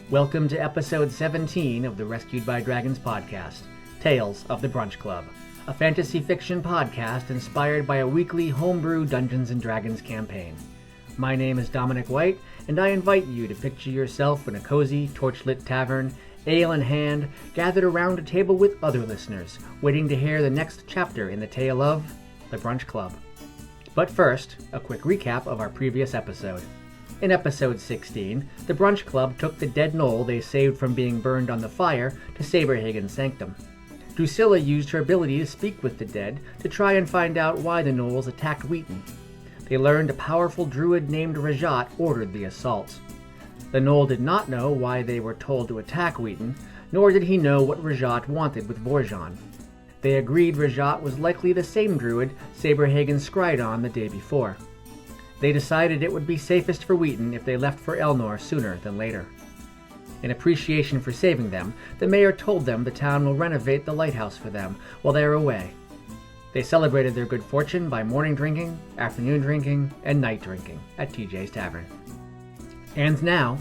Welcome to episode 17 of the Rescued by Dragons podcast, Tales of the Brunch Club, a fantasy fiction podcast inspired by a weekly homebrew Dungeons & Dragons campaign. My name is Dominic White, and I invite you to picture yourself in a cozy, torchlit tavern, ale in hand, gathered around a table with other listeners, waiting to hear the next chapter in the tale of the Brunch Club. But first, a quick recap of our previous episode. In episode 16, the Brunch Club took the dead gnoll they saved from being burned on the fire to Saberhagen's sanctum. Drusilla used her ability to speak with the dead to try and find out why the gnolls attacked Wheaton. They learned a powerful druid named Rajat ordered the assault. The gnoll did not know why they were told to attack Wheaton, nor did he know what Rajat wanted with Vorjon. They agreed Rajat was likely the same druid Saberhagen scried on the day before. They decided it would be safest for Wheaton if they left for Elnor sooner than later. In appreciation for saving them, the mayor told them the town will renovate the lighthouse for them while they are away. They celebrated their good fortune by morning drinking, afternoon drinking, and night drinking at TJ's Tavern. And now,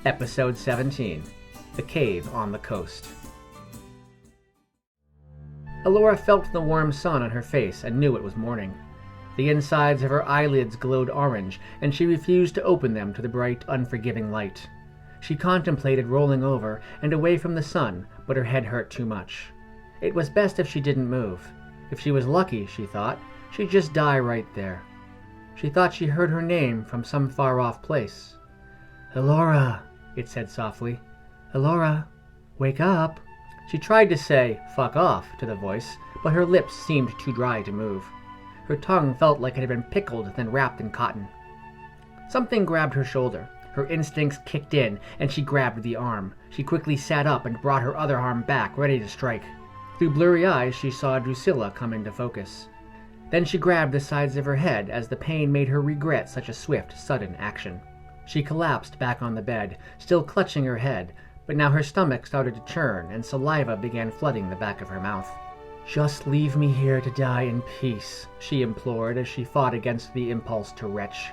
episode 17, The Cave on the Coast. Elora felt the warm sun on her face and knew it was morning. The insides of her eyelids glowed orange, and she refused to open them to the bright, unforgiving light. She contemplated rolling over and away from the sun, but her head hurt too much. It was best if she didn't move. If she was lucky, she thought, she'd just die right there. She thought she heard her name from some far-off place. "Elora," it said softly. "Elora, wake up." She tried to say, "fuck off," to the voice, but her lips seemed too dry to move. Her tongue felt like it had been pickled, then wrapped in cotton. Something grabbed her shoulder. Her instincts kicked in, and she grabbed the arm. She quickly sat up and brought her other arm back, ready to strike. Through blurry eyes, she saw Drusilla come into focus. Then she grabbed the sides of her head as the pain made her regret such a swift, sudden action. She collapsed back on the bed, still clutching her head, but now her stomach started to churn, and saliva began flooding the back of her mouth. "Just leave me here to die in peace," she implored as she fought against the impulse to retch.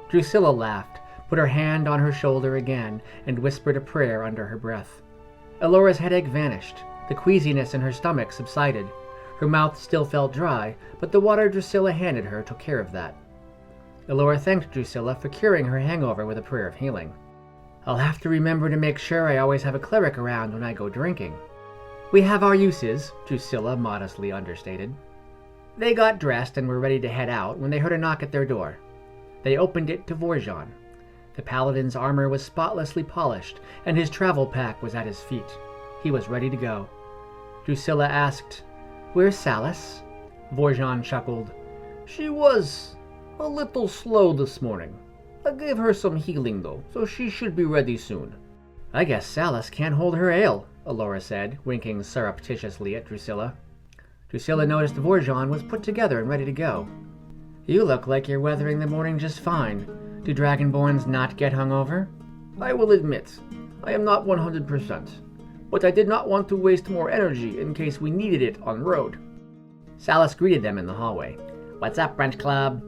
Drusilla laughed, put her hand on her shoulder again, and whispered a prayer under her breath. Elora's headache vanished. The queasiness in her stomach subsided. Her mouth still felt dry, but the water Drusilla handed her took care of that. Elora thanked Drusilla for curing her hangover with a prayer of healing. "I'll have to remember to make sure I always have a cleric around when I go drinking." "We have our uses," Drusilla modestly understated. They got dressed and were ready to head out when they heard a knock at their door. They opened it to Vorjon. The paladin's armor was spotlessly polished, and his travel pack was at his feet. He was ready to go. Drusilla asked, "Where's Salas?" Vorjon chuckled. "She was a little slow this morning. I gave her some healing, though, so she should be ready soon." "I guess Salas can't hold her ale," Elora said, winking surreptitiously at Drusilla. Drusilla noticed Vorjon was put together and ready to go. "You look like you're weathering the morning just fine. Do Dragonborns not get hungover?" "I will admit, I am not 100%, but I did not want to waste more energy in case we needed it en route." Salas greeted them in the hallway. "What's up, Brunch Club?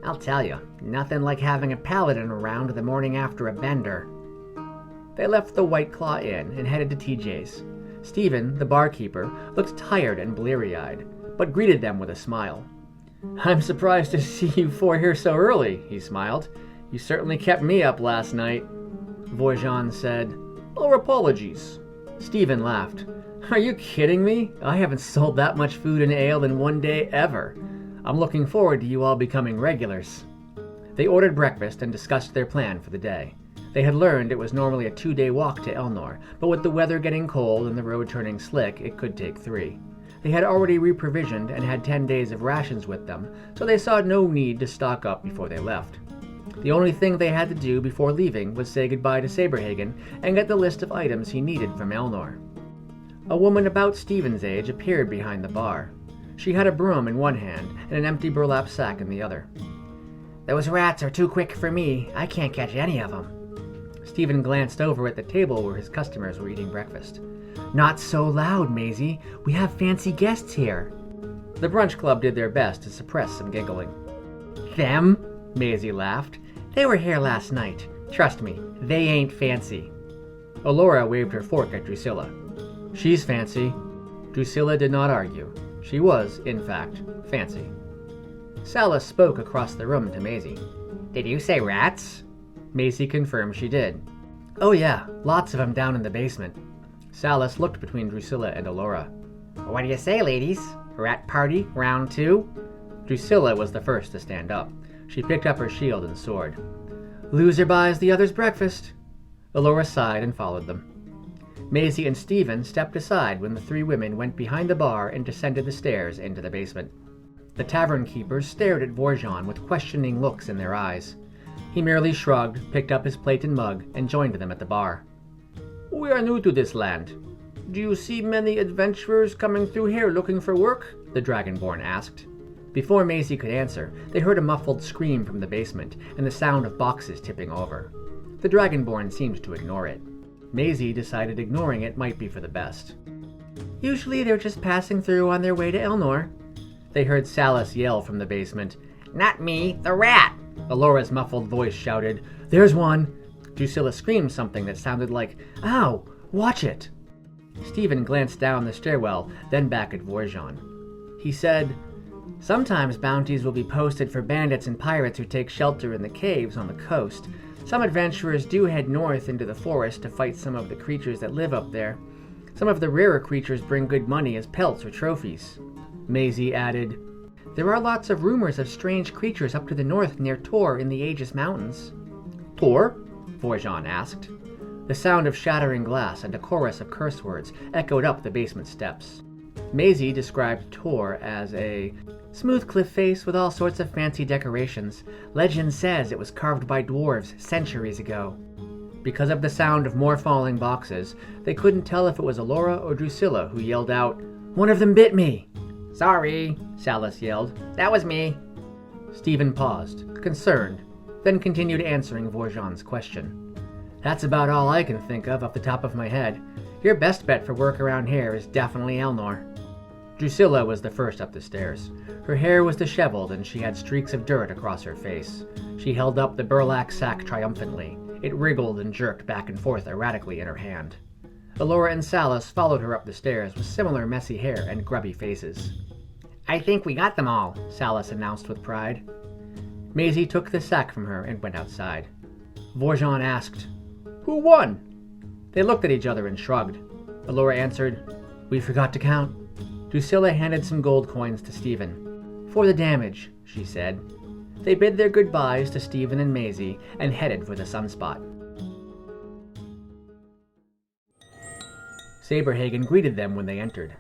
I'll tell you, nothing like having a paladin around the morning after a bender." They left the White Claw Inn and headed to TJ's. Stephen, the barkeeper, looked tired and bleary-eyed, but greeted them with a smile. "I'm surprised to see you four here so early," he smiled. "You certainly kept me up last night." Vorjon said, "Our apologies." Stephen laughed. "Are you kidding me? I haven't sold that much food and ale in one day ever. I'm looking forward to you all becoming regulars." They ordered breakfast and discussed their plan for the day. They had learned it was normally a 2-day walk to Elnor, but with the weather getting cold and the road turning slick, it could take 3. They had already reprovisioned and had 10 days of rations with them, so they saw no need to stock up before they left. The only thing they had to do before leaving was say goodbye to Saberhagen and get the list of items he needed from Elnor. A woman about Stephen's age appeared behind the bar. She had a broom in one hand and an empty burlap sack in the other. "Those rats are too quick for me. I can't catch any of them." Stephen glanced over at the table where his customers were eating breakfast. "Not so loud, Maisie. We have fancy guests here." The Brunch Club did their best to suppress some giggling. "Them?" Maisie laughed. They were here last night. Trust me, they ain't fancy. Elora waved her fork at Drusilla. She's fancy. Drusilla did not argue. She was, in fact, fancy. Salas spoke across the room to Maisie. Did you say rats? Maisie confirmed she did. Oh yeah, lots of them down in the basement. Salas looked between Drusilla and Elora. What do you say, ladies? Rat party, round 2? Drusilla was the first to stand up. She picked up her shield and sword. Loser buys the other's breakfast. Elora sighed and followed them. Maisie and Stephen stepped aside when the 3 women went behind the bar and descended the stairs into the basement. The tavern keepers stared at Vorjon with questioning looks in their eyes. He merely shrugged, picked up his plate and mug, and joined them at the bar. We are new to this land. Do you see many adventurers coming through here looking for work? The Dragonborn asked. Before Maisie could answer, they heard a muffled scream from the basement and the sound of boxes tipping over. The Dragonborn seemed to ignore it. Maisie decided ignoring it might be for the best. Usually they're just passing through on their way to Elnor. They heard Salas yell from the basement. Not me, the rat! Elora's muffled voice shouted, There's one! Drusilla screamed something that sounded like, Ow! Watch it! Stephen glanced down the stairwell, then back at Vorjon. He said, Sometimes bounties will be posted for bandits and pirates who take shelter in the caves on the coast. Some adventurers do head north into the forest to fight some of the creatures that live up there. Some of the rarer creatures bring good money as pelts or trophies. Maisie added, There are lots of rumors of strange creatures up to the north near Tor in the Aegis Mountains. Tor? Vorjon asked. The sound of shattering glass and a chorus of curse words echoed up the basement steps. Maisie described Tor as a smooth cliff face with all sorts of fancy decorations. Legend says it was carved by dwarves centuries ago. Because of the sound of more falling boxes, they couldn't tell if it was Elora or Drusilla who yelled out, One of them bit me! Sorry, Salas yelled. That was me. Stephen paused, concerned, then continued answering Vorjon's question. That's about all I can think of off the top of my head. Your best bet for work around here is definitely Elnor. Drusilla was the first up the stairs. Her hair was disheveled and she had streaks of dirt across her face. She held up the burlap sack triumphantly. It wriggled and jerked back and forth erratically in her hand. Elora and Salas followed her up the stairs with similar messy hair and grubby faces. I think we got them all, Salas announced with pride. Maisie took the sack from her and went outside. Vorjon asked, Who won? They looked at each other and shrugged. Elora answered, We forgot to count. Drusilla handed some gold coins to Stephen. For the damage, she said. They bid their goodbyes to Stephen and Maisie and headed for the sunspot. Saberhagen greeted them when they entered.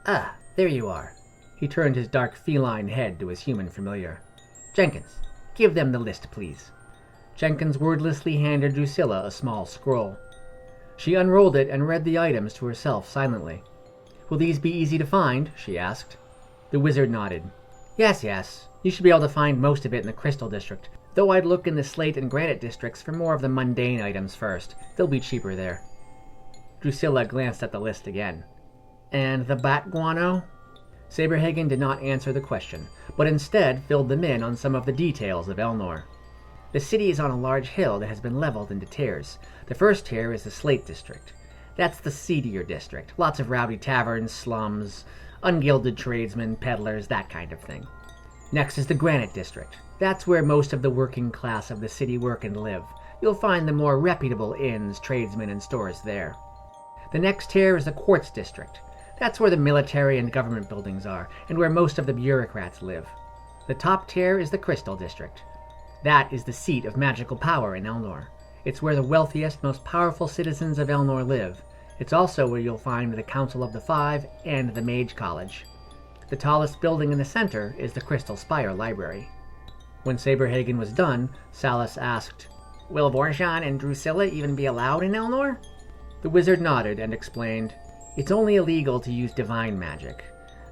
Ah, there you are. He turned his dark feline head to his human familiar. Jenkins, give them the list, please. Jenkins wordlessly handed Drusilla a small scroll. She unrolled it and read the items to herself silently. Will these be easy to find? She asked. The wizard nodded. Yes. You should be able to find most of it in the Crystal District, though I'd look in the Slate and Granite Districts for more of the mundane items first. They'll be cheaper there. Drusilla glanced at the list again. And the bat guano? Saberhagen did not answer the question, but instead filled them in on some of the details of Elnor. The city is on a large hill that has been leveled into tiers. The first tier is the Slate District. That's the seedier district. Lots of rowdy taverns, slums, ungilded tradesmen, peddlers, that kind of thing. Next is the Granite District. That's where most of the working class of the city work and live. You'll find the more reputable inns, tradesmen, and stores there. The next tier is the Quartz District. That's where the military and government buildings are, and where most of the bureaucrats live. The top tier is the Crystal District. That is the seat of magical power in Elnor. It's where the wealthiest, most powerful citizens of Elnor live. It's also where you'll find the Council of the Five and the Mage College. The tallest building in the center is the Crystal Spire Library. When Saberhagen was done, Salas asked, Will Vorjon and Drusilla even be allowed in Elnor? The wizard nodded and explained, It's only illegal to use divine magic.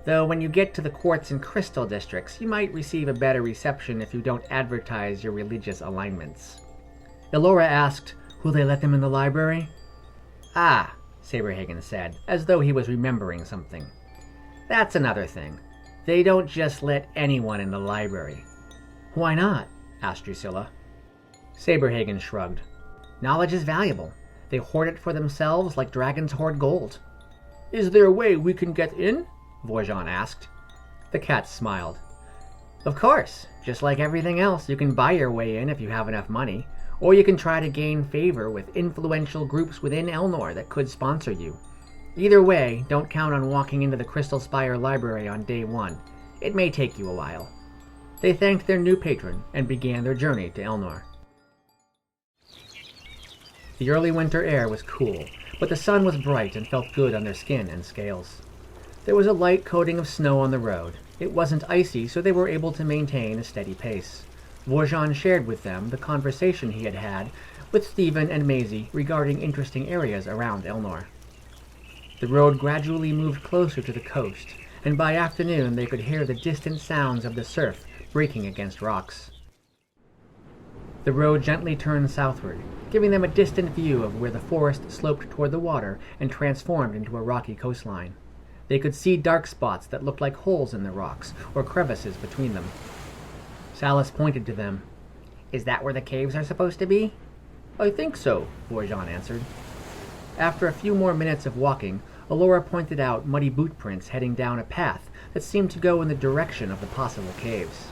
Though when you get to the Quartz and Crystal districts, you might receive a better reception if you don't advertise your religious alignments. Elora asked, Will they let them in the library? Ah, Saberhagen said, as though he was remembering something. That's another thing. They don't just let anyone in the library. Why not? Asked Drusilla. Saberhagen shrugged. Knowledge is valuable. They hoard it for themselves like dragons hoard gold. Is there a way we can get in? Vorjon asked. The cat smiled. Of course. Just like everything else, you can buy your way in if you have enough money. Or you can try to gain favor with influential groups within Elnor that could sponsor you. Either way, don't count on walking into the Crystal Spire Library on day one. It may take you a while. They thanked their new patron and began their journey to Elnor. The early winter air was cool, but the sun was bright and felt good on their skin and scales. There was a light coating of snow on the road. It wasn't icy, so they were able to maintain a steady pace. Vorjon shared with them the conversation he had had with Stephen and Maisie regarding interesting areas around Elnor. The road gradually moved closer to the coast, and by afternoon they could hear the distant sounds of the surf breaking against rocks. The road gently turned southward, giving them a distant view of where the forest sloped toward the water and transformed into a rocky coastline. They could see dark spots that looked like holes in the rocks or crevices between them. Salas pointed to them. Is that where the caves are supposed to be? I think so, Vorjon answered. After a few more minutes of walking, Alora pointed out muddy boot prints heading down a path that seemed to go in the direction of the possible caves.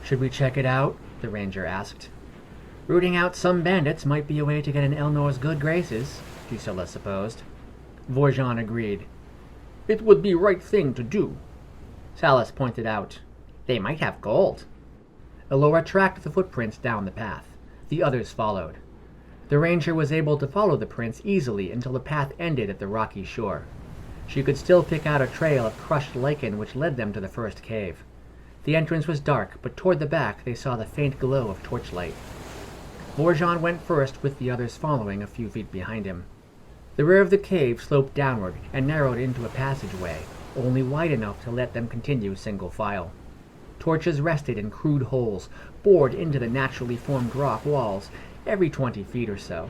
Should we check it out? The ranger asked. Rooting out some bandits might be a way to get in Elnor's good graces, Drusilla supposed. Vorjon agreed. It would be right thing to do. Salas pointed out. They might have gold. Alora tracked the footprints down the path. The others followed. The ranger was able to follow the prints easily until the path ended at the rocky shore. She could still pick out a trail of crushed lichen which led them to the first cave. The entrance was dark, but toward the back they saw the faint glow of torchlight. Vorjon went first, with the others following a few feet behind him. The rear of the cave sloped downward and narrowed into a passageway, only wide enough to let them continue single file. Torches rested in crude holes, bored into the naturally formed rock walls, every 20 feet or so.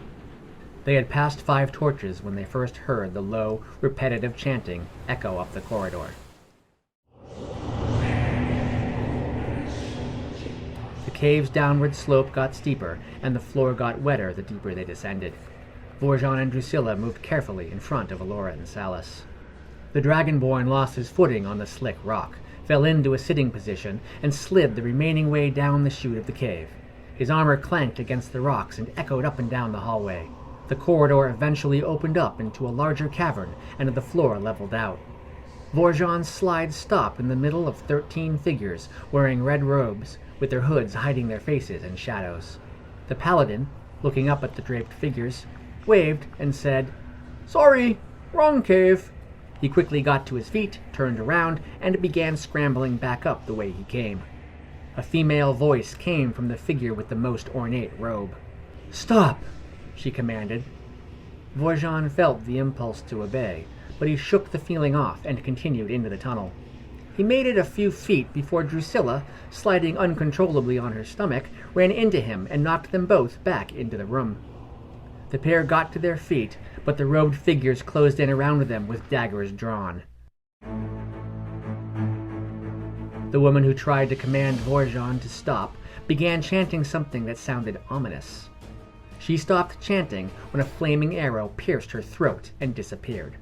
They had passed 5 torches when they first heard the low, repetitive chanting echo up the corridor. The cave's downward slope got steeper, and the floor got wetter the deeper they descended. Vorjon and Drusilla moved carefully in front of Alora and Salas. The Dragonborn lost his footing on the slick rock, fell into a sitting position, and slid the remaining way down the chute of the cave. His armor clanked against the rocks and echoed up and down the hallway. The corridor eventually opened up into a larger cavern, and the floor leveled out. Vorjon's slide stopped in the middle of 13 figures, wearing red robes, with their hoods hiding their faces in shadows. The paladin, looking up at the draped figures, waved and said, Sorry, wrong cave. He quickly got to his feet, turned around, and began scrambling back up the way he came. A female voice came from the figure with the most ornate robe. Stop, she commanded. Vorjon felt the impulse to obey, but he shook the feeling off and continued into the tunnel. He made it a few feet before Drusilla, sliding uncontrollably on her stomach, ran into him and knocked them both back into the room. The pair got to their feet, but the robed figures closed in around them with daggers drawn. The woman who tried to command Vorjon to stop began chanting something that sounded ominous. She stopped chanting when a flaming arrow pierced her throat and disappeared.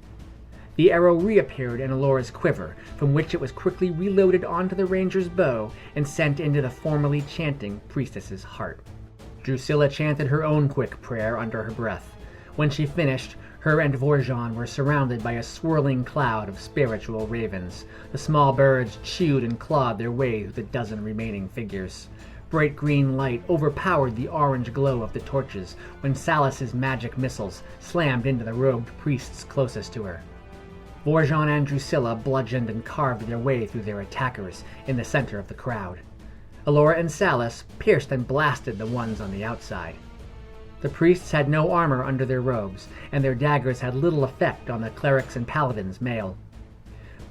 The arrow reappeared in Alora's quiver, from which it was quickly reloaded onto the ranger's bow and sent into the formerly chanting priestess's heart. Drusilla chanted her own quick prayer under her breath. When she finished, her and Vorjon were surrounded by a swirling cloud of spiritual ravens. The small birds chewed and clawed their way through the dozen remaining figures. Bright green light overpowered the orange glow of the torches when Salas's magic missiles slammed into the robed priests closest to her. Vorjon and Drusilla bludgeoned and carved their way through their attackers in the center of the crowd. Alora and Salas pierced and blasted the ones on the outside. The priests had no armor under their robes, and their daggers had little effect on the clerics and paladins mail.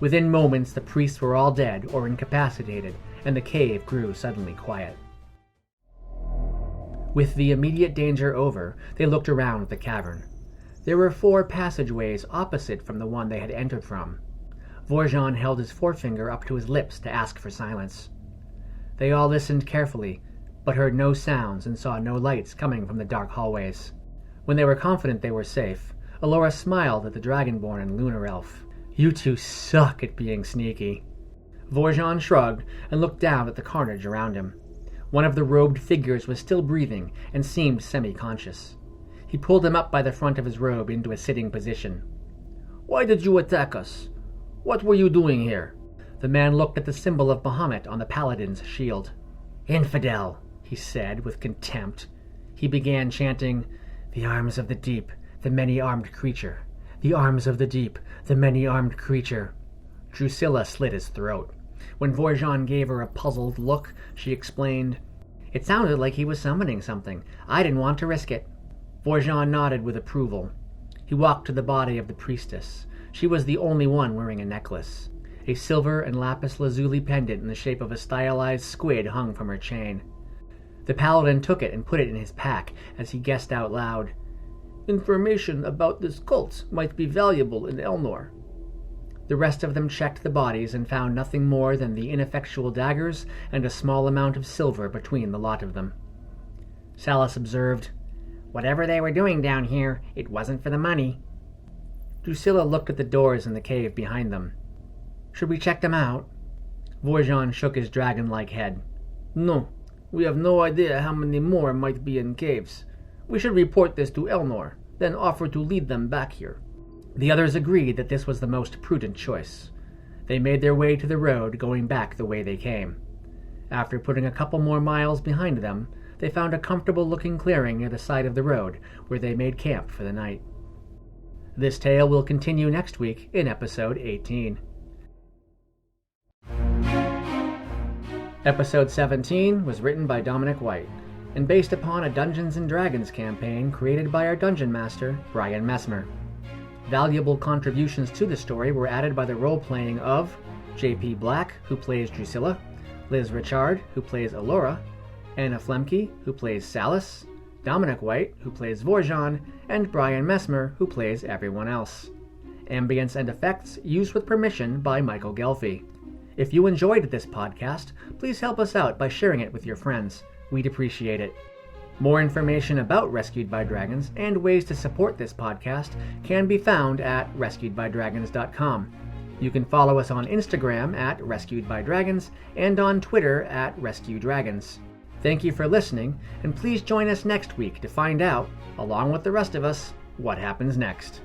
Within moments the priests were all dead or incapacitated, and the cave grew suddenly quiet. With the immediate danger over, they looked around the cavern. There were 4 passageways opposite from the one they had entered from. Vorjon held his forefinger up to his lips to ask for silence. They all listened carefully, but heard no sounds and saw no lights coming from the dark hallways. When they were confident they were safe, Allura smiled at the Dragonborn and Lunar Elf. "You two suck at being sneaky." Vorjon shrugged and looked down at the carnage around him. One of the robed figures was still breathing and seemed semi-conscious. He pulled him up by the front of his robe into a sitting position. "Why did you attack us? What were you doing here?" The man looked at the symbol of Bahamut on the paladin's shield. "Infidel," he said with contempt. He began chanting, "The arms of the deep, the many-armed creature. The arms of the deep, the many-armed creature." Drusilla slit his throat. When Vorjon gave her a puzzled look, she explained, "It sounded like he was summoning something. I didn't want to risk it." Vorjon nodded with approval. He walked to the body of the priestess. She was the only one wearing a necklace. A silver and lapis lazuli pendant in the shape of a stylized squid hung from her chain. The paladin took it and put it in his pack as he guessed out loud, "Information about this cult might be valuable in Elnor." The rest of them checked the bodies and found nothing more than the ineffectual daggers and a small amount of silver between the lot of them. Salas observed, "Whatever they were doing down here, it wasn't for the money." Drusilla looked at the doors in the cave behind them. "Should we check them out?" Vorjon shook his dragon-like head. "No, we have no idea how many more might be in caves. We should report this to Elnor, then offer to lead them back here." The others agreed that this was the most prudent choice. They made their way to the road, going back the way they came. After putting a couple more miles behind them, they found a comfortable-looking clearing near the side of the road, where they made camp for the night. This tale will continue next week in Episode 18. Episode 17 was written by Dominic White, and based upon a Dungeons & Dragons campaign created by our Dungeon Master, Brian Messmer. Valuable contributions to the story were added by the role-playing of J.P. Black, who plays Drusilla, Liz Richard, who plays Allura, Anna Flemke, who plays Salas, Dominic White, who plays Vorjon, and Brian Messmer, who plays everyone else. Ambience and effects used with permission by Michael Gelfi. If you enjoyed this podcast, please help us out by sharing it with your friends. We'd appreciate it. More information about Rescued by Dragons and ways to support this podcast can be found at rescuedbydragons.com. You can follow us on Instagram at Rescued by Dragons and on Twitter at Rescue Dragons. Thank you for listening, and please join us next week to find out, along with the rest of us, what happens next.